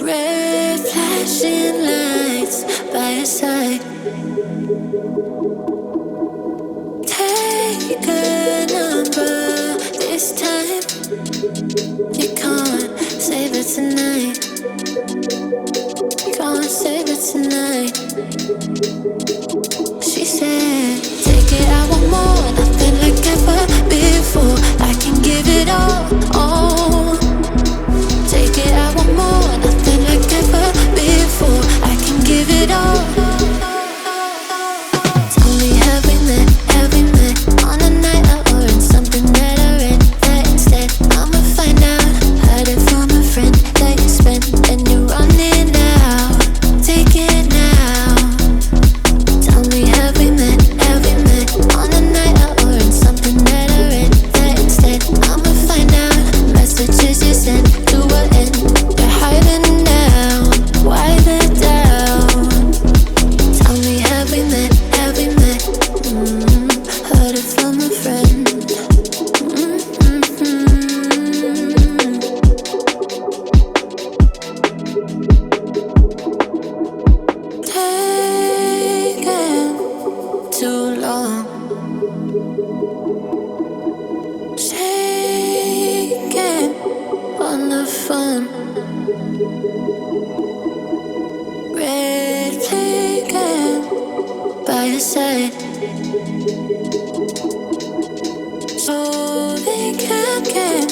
Red flashing lights by your side. Take a number this time. You can't save it tonight. Can't save it tonight. She said, take it, I want more. Nothing like ever before. I can give it all. Take it, I want more. Nothing like ever before. I can give it all. Tell me, have we met? Have we met on a night out or in something that I read? That instead, I'ma find out. Heard it from a friend that you spent and you're running out. Take it now. Tell me, have we met? Have we met on a night out or in something that I read? That instead, I'ma find out. Messages you sent to an end. You're hiding down. Why the doubt? Tell me, have we met? Have we met? Heard it from a friend. Taking too long. Shaking on the phone. Red flagging by your side. So they can't get